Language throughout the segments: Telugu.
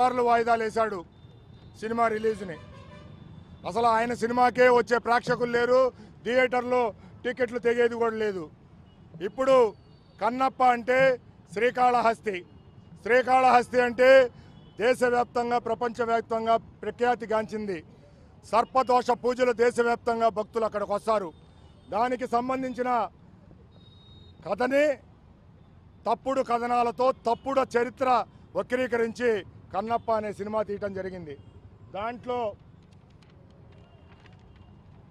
సార్లు వాయిదాలు వేశాడు సినిమా రిలీజ్ని. అసలు ఆయన సినిమాకే వచ్చే ప్రేక్షకులు లేరు, థియేటర్లో టికెట్లు తెగేది కూడా లేదు. ఇప్పుడు కన్నప్ప అంటే శ్రీకాళహస్తి, శ్రీకాళహస్తి అంటే దేశవ్యాప్తంగా ప్రపంచవ్యాప్తంగా ప్రఖ్యాతిగాంచింది. సర్పదోష పూజలు దేశవ్యాప్తంగా భక్తులు అక్కడికి వస్తారు. దానికి సంబంధించిన కథని తప్పుడు కథనాలతో తప్పుడు చరిత్ర వక్రీకరించి కన్నప్ప అనే సినిమా తీయటం జరిగింది. దాంట్లో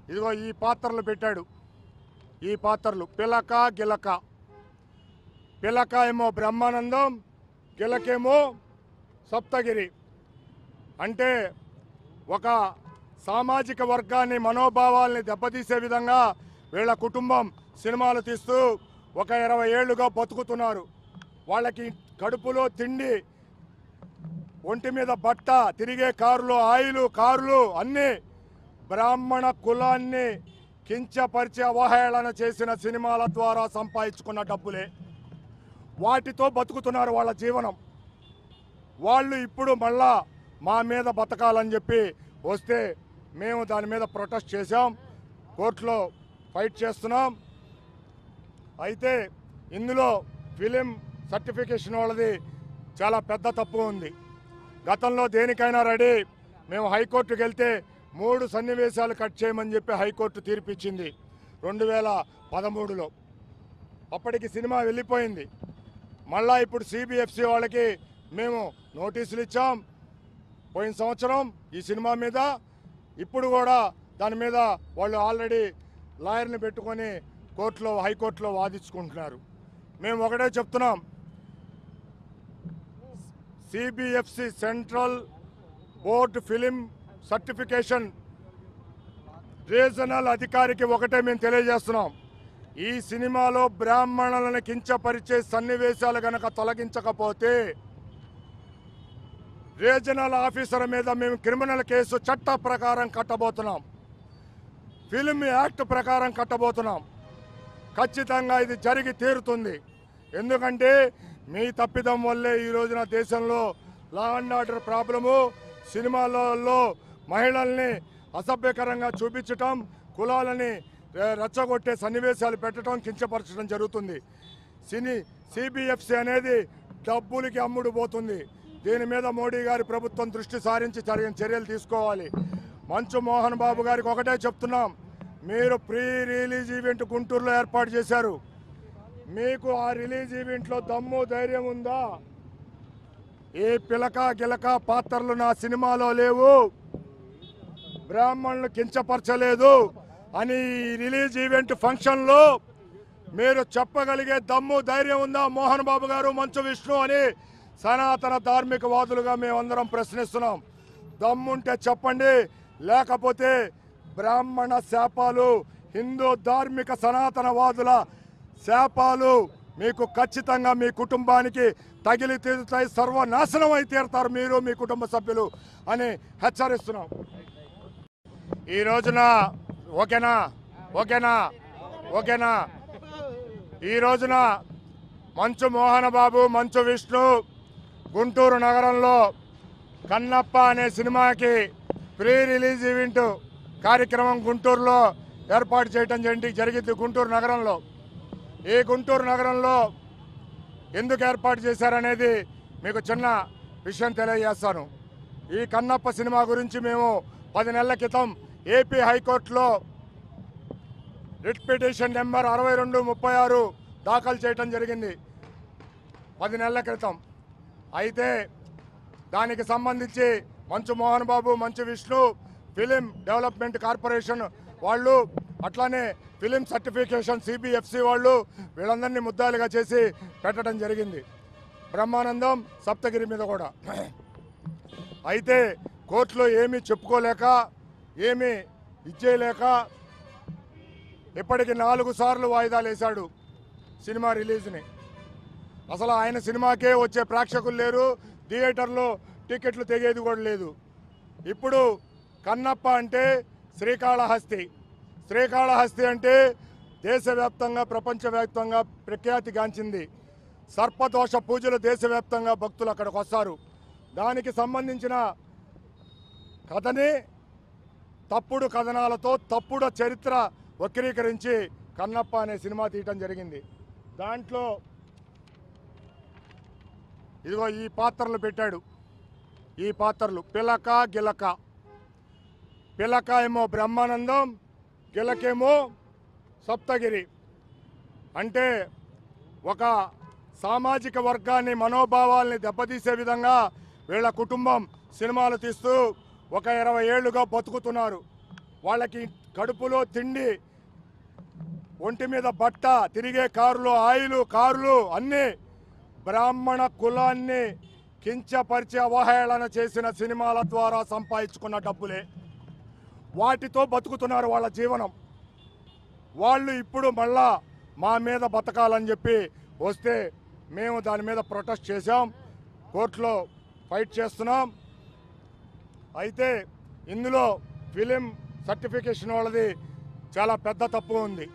ఇదిగో ఈ పాత్రలు పెట్టాడు. ఈ పాత్రలు పిలక గిలక. పిలక ఏమో బ్రహ్మానందం, గిలకేమో సప్తగిరి. అంటే ఒక సామాజిక వర్గాన్ని మనోభావాల్ని దెబ్బతీసే విధంగా వీళ్ళ కుటుంబం సినిమాలు తీస్తూ ఒక 20 ఏళ్లుగా బతుకుతున్నారు. వాళ్ళకి కడుపులో తిండి, ఒంటి మీద బట్ట, తిరిగే కారులో ఆయిలు, కారులు అన్నీ బ్రాహ్మణ కులాన్ని కించపరిచి అవహేళన చేసిన సినిమాల ద్వారా సంపాదించుకున్న డబ్బులే. వాటితో బతుకుతున్నారు వాళ్ళ జీవనం. వాళ్ళు ఇప్పుడు మళ్ళా మా మీద బతకాలని చెప్పి వస్తే మేము దాని మీద ప్రొటెస్ట్ చేశాం, కోర్టులో ఫైట్ చేస్తున్నాం. అయితే ఇందులో ఫిలిం సర్టిఫికేషన్ వాళ్ళది చాలా పెద్ద తప్పు ఉంది. గతంలో దేనికైనా రెడీ. మేము హైకోర్టుకు వెళ్తే 3 సన్నివేశాలు కట్ చేయమని చెప్పి హైకోర్టు తీర్పిచ్చింది 2013లో. అప్పటికి సినిమా వెళ్ళిపోయింది. మళ్ళా ఇప్పుడు సిబిఎఫ్సి వాళ్ళకి మేము నోటీసులు ఇచ్చాం పోయిన సంవత్సరం ఈ సినిమా మీద. ఇప్పుడు కూడా దాని మీద వాళ్ళు ఆల్రెడీ లాయర్ని పెట్టుకొని కోర్టులో, హైకోర్టులో వాదించుకుంటున్నారు. మేము ఒకటే చెప్తున్నాం, CBFC central board film certification regional అధికారికి ఒకటే మేము తెలియజేస్తున్నాం, ఈ సినిమాలో బ్రాహ్మణులను కించపరిచే సన్నివేశాలు గనక తొలగించకపోతే రీజనల్ ఆఫీసర్ మీద మేము క్రిమినల్ కేసు చట్ట ప్రకారం కట్టబోతున్నాం, ఫిలిం యాక్ట్ ప్రకారం కట్టబోతున్నాం. ఖచ్చితంగా ఇది జరిగి తీరుతుంది. ఎందుకంటే మీ తప్పిదం వల్లే ఈ రోజున దేశంలో లా అండ్ ఆర్డర్ ప్రాబ్లము, సినిమాలలో మహిళల్ని అసభ్యకరంగా చూపించటం, కులాలని రెచ్చగొట్టే సన్నివేశాలు పెట్టడం, కించపరచడం జరుగుతుంది. సిబిఎఫ్సి అనేది డబ్బులకి అమ్ముడు పోతుంది. దీని మీద మోడీ గారి ప్రభుత్వం దృష్టి సారించి చర్యలు తీసుకోవాలి. మంచు మోహన్ బాబు గారికి ఒకటే చెప్తున్నాం, మీరు ప్రీ రిలీజ్ ఈవెంట్ గుంటూరులో ఏర్పాటు చేశారు. మీకు ఆ రిలీజ్ ఈవెంట్లో దమ్ము ధైర్యం ఉందా? ఏ పిలక గిలక పాత్రలు నా సినిమాలో లేవు, బ్రాహ్మణులు కించపరచలేదు అని రిలీజ్ ఈవెంట్ ఫంక్షన్లో మీరు చెప్పగలిగే దమ్ము ధైర్యం ఉందా మోహన్ బాబు గారు, మంచు విష్ణు అని సనాతన ధార్మికవాదులుగా మేమందరం ప్రశ్నిస్తున్నాం. దమ్ముంటే చెప్పండి, లేకపోతే బ్రాహ్మణ శాపాలు, హిందూ ధార్మిక సనాతనవాదుల శాపాలు మీకు ఖచ్చితంగా మీ కుటుంబానికి తగిలి తీరుతాయి, సర్వనాశనం అయి తీరుతారు మీరు, మీ కుటుంబ సభ్యులు అని హెచ్చరిస్తున్నాం. ఈ రోజున ఓకేనా ఓకేనా ఓకేనా ఈ రోజున మంచు మోహన్ బాబు, మంచు విష్ణు గుంటూరు నగరంలో కన్నప్ప అనే సినిమాకి ప్రీ రిలీజ్ ఈవెంట్ కార్యక్రమం గుంటూరులో ఏర్పాటు చేయడం జరిగింది. గుంటూరు నగరంలో, ఈ గుంటూరు నగరంలో ఎందుకు ఏర్పాటు చేశారనేది మీకు చిన్న విషయం తెలియజేస్తాను. ఈ కన్నప్ప సినిమా గురించి మేము 10 నెలల క్రితం ఏపీ హైకోర్టులో రిట్ పిటిషన్ నెంబర్ 6236 దాఖలు చేయడం జరిగింది 10 నెలల క్రితం. అయితే దానికి సంబంధించి మంచు Mohan Babu, Manchu Vishnu, film development corporation వాళ్ళు, అట్లానే ఫిలిం సర్టిఫికేషన్ సిబిఎఫ్సి వాళ్ళు వీళ్ళందరినీ ముద్దాలుగా చేసి పెట్టడం జరిగింది, బ్రహ్మానందం, సప్తగిరి మీద కూడా. అయితే కోర్టులో ఏమీ చెప్పుకోలేక, ఏమీ ఇచ్చేయలేక ఇప్పటికి 4 సార్లు వాయిదాలు వేశాడు సినిమా రిలీజ్ని. అసలు ఆయన సినిమాకే వచ్చే ప్రేక్షకులు లేరు, థియేటర్లో టికెట్లు తెగేది కూడా లేదు. ఇప్పుడు కన్నప్ప అంటే శ్రీకాళహస్తి, శ్రీకాళహస్తి అంటే దేశవ్యాప్తంగా ప్రపంచవ్యాప్తంగా ప్రఖ్యాతిగాంచింది. సర్పదోష పూజలు దేశవ్యాప్తంగా భక్తులు అక్కడికి వస్తారు. దానికి సంబంధించిన కథని తప్పుడు కథనాలతో తప్పుడు చరిత్ర వక్రీకరించి కన్నప్ప అనే సినిమా తీయటం జరిగింది. దాంట్లో ఇదిగో ఈ పాత్రలు పెట్టాడు. ఈ పాత్రలు పిలక గిలక. పిలక ఏమో బ్రహ్మానందం, గిలకేమో సప్తగిరి. అంటే ఒక సామాజిక వర్గాన్ని మనోభావాల్ని దెబ్బతీసే విధంగా వీళ్ళ కుటుంబం సినిమాలు తీస్తూ ఒక 20 ఏళ్లుగా బతుకుతున్నారు. వాళ్ళకి కడుపులో తిండి, ఒంటి మీద బట్ట, తిరిగే కారులో ఆయిలు, కార్లు అన్నీ బ్రాహ్మణ కులాన్ని కించపరిచి అవహేళన చేసిన సినిమాల ద్వారా సంపాదించుకున్న డబ్బులే. వాటితో బతుకుతున్నారు వాళ్ళ జీవనం. వాళ్ళు ఇప్పుడు మళ్ళా మా మీద బతకాలని చెప్పి వస్తే మేము దాని మీద ప్రొటెస్ట్ చేశాం, కోర్టులో ఫైట్ చేస్తున్నాం. అయితే ఇందులో ఫిలిం సర్టిఫికేషన్ వాళ్ళది చాలా పెద్ద తప్పు ఉంది.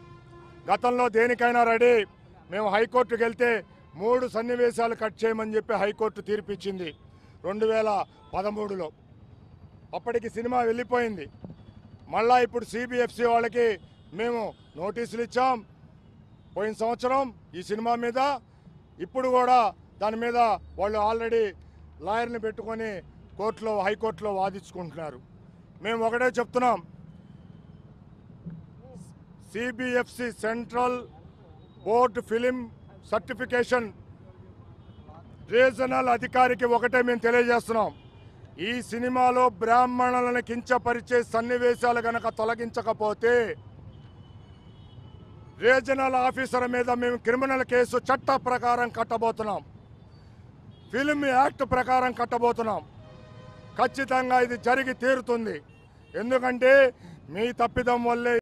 గతంలో దేనికైనా రెడీ. మేము హైకోర్టుకు వెళ్తే 3 సన్నివేశాలు కట్ చేయమని చెప్పి హైకోర్టు తీర్పిచ్చింది 2013లో. అప్పటికి సినిమా వెళ్ళిపోయింది. మళ్ళా ఇప్పుడు సిబిఎఫ్సి వాళ్ళకి మేము నోటీసులు ఇచ్చాం పోయిన సంవత్సరం ఈ సినిమా మీద. ఇప్పుడు కూడా దాని మీద వాళ్ళు ఆల్రెడీ లాయర్ని పెట్టుకొని కోర్టులో, హైకోర్టులో వాదించుకుంటున్నారు. మేము ఒకటే చెప్తున్నాం, CBFC central board film certification regional అధికారికి ఒకటే మేము తెలియజేస్తున్నాం, ఈ సినిమాలో బ్రాహ్మణులను కించపరిచే సన్నివేశాలు గనక తొలగించకపోతే రీజనల్ ఆఫీసర్ మీద మేము క్రిమినల్ కేసు చట్ట ప్రకారం కట్టబోతున్నాం, ఫిల్మ్ యాక్ట్ ప్రకారం కట్టబోతున్నాం. ఖచ్చితంగా ఇది జరిగి తీరుతుంది. ఎందుకంటే మీ తప్పిదం వల్లే